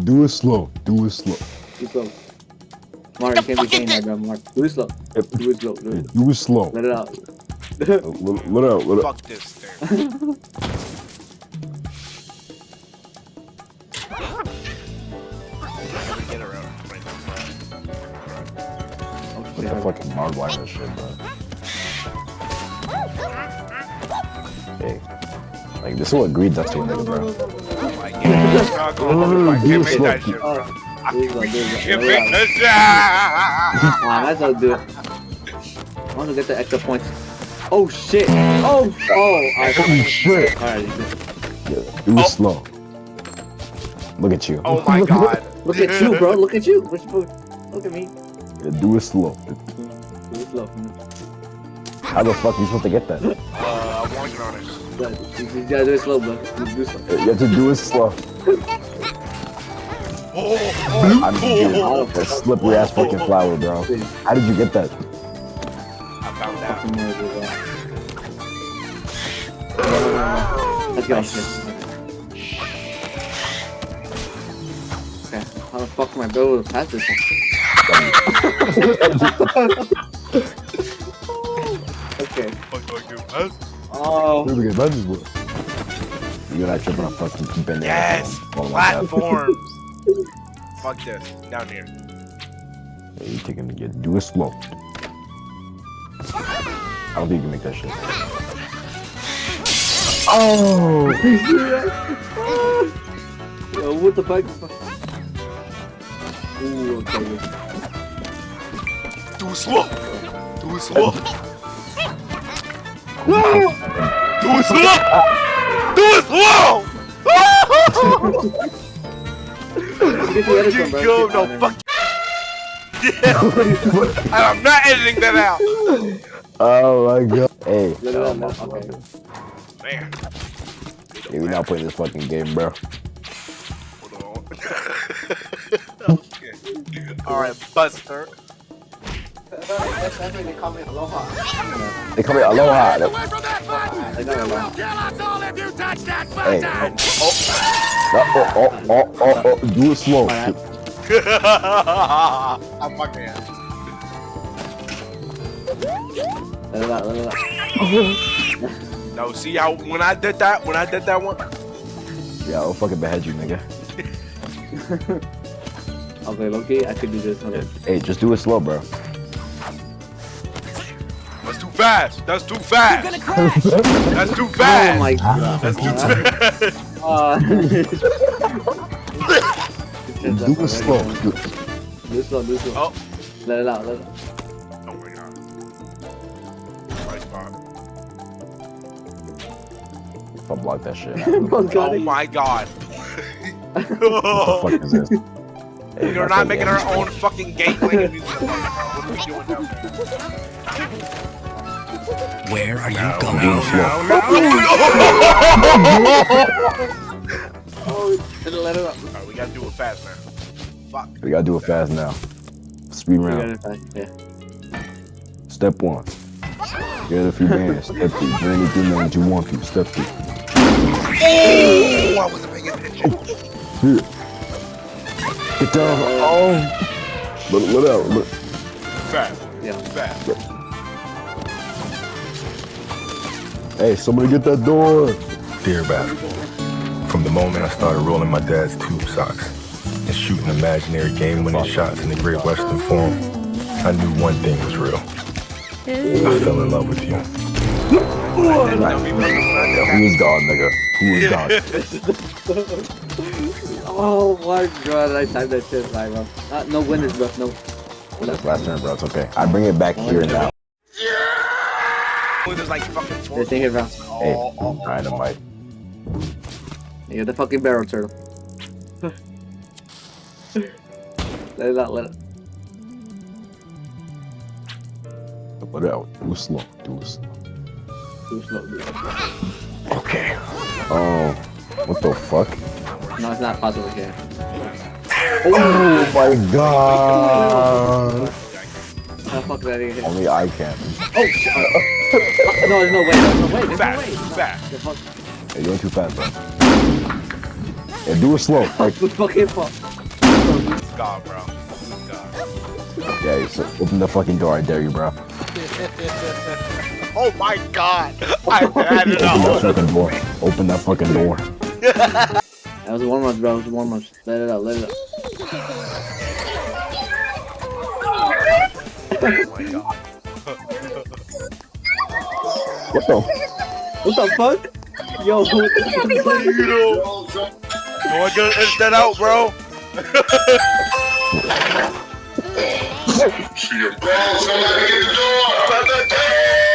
Do it slow. Do it slow. Do it slow. Mark, you can't be saying that, bro. Mark, do it slow. Do it slow. Do it. Do it slow. Let it out. Let it out. Let it out. Fuck this thing. Get around. What the fucking barbed wire shit, bro? Hey, like this is what greed does to a nigga, bro. Like, I can't make that shit, bro. I can't make that shit. That's how to do it. I want to get the extra points. Oh shit! Oh! Holy shit! Alright, Yeah, do it slow. Look at you. Oh my god. look at you, bro. Look at you. Look at me. Yeah, do it slow. Do it slow. How the fuck are you supposed to get that? I'm working on it. You gotta do it slow, bro. Do it slow. You have to do it slow. I'm doing that slippery ass fucking flower, bro. How did you get that? I found out. Let's go. Okay, how the fuck am I able to pass this one? Okay. Oh. You're not tripping on fucking keeping there. Yes! Platforms! Fuck this. Down here. Yeah, you taking to do it slow. I don't think you can make that shit. Oh! Yo, what the fuck? Ooh, okay. Do it slow! Do it slow! Do it slow! Do it slow! You go, no, fuck. Yeah. I'm not editing that out. Oh my god. Hey. Man. Yeah, we not playing this fucking game, bro. Hold on. Okay. Alright, Buster. They call me Aloha. They call me Aloha. They got Aloha. Hey. Do it slow. I'm fucking ass. Let it out. No, see how when I did that one? Yeah, I'll fucking behead you, nigga. Okay, Loki, I could do this. Okay. Hey, just do it slow, bro. That's too fast. That's too fast. That's too fast. Oh my god. That's too fast. Do it slow. Do it slow. Oh. Let it out. Oh my god. Right spot. If I block that shit. Oh my god. What the fuck is this? Hey, We're not making our own fucking gateway. What are we doing now? Where are you going? Do it slow. Oh, let it out. Alright, we gotta do it fast, man. Fuck. We gotta do it fast now. Speed round. Yeah. Step 1. Get a few bands. Step 2. Do anything that you want to. Step 3. Oh, I wasn't paying attention. Here. Get down. Oh. Let it out. Fast. Yeah. Fast. Hey, somebody get that door. Dear basketball, from the moment I started rolling my dad's tube socks and shooting imaginary game-winning shots in the Great Western Forum, I knew one thing was real. I fell in love with you. Yeah, who is God, nigga? Who is God? Oh my god, I timed that shit right, bro. No winners, bro. No. That's last turn, bro. It's okay. I bring it back here now. There's like fucking four. Stay here, bro. Hey, dynamite. You're the fucking barrel turtle. Let it out. Let it out. Do it slow. Do slow. Okay. Oh, what the fuck? No, it's not possible here. Oh my god. How the fuck is that here? Only I can. Oh, shit. No, there's no way. There's no Fast. way. Fast. The fuck? Hey, you're going too fast, bro. Yeah, do it slow. Like, What the fucking fuck? God, bro. God. Yeah, so open the fucking door. I dare you, bro. Oh my God! I had it Open that out. fucking door. Open that fucking door. That was a warm-up, bro. It was a warm-up. Let it out. Let it out. Oh my God. What the? What the fuck? Yo, what the fuck? No one gonna edit that out, bro. Somebody get the door!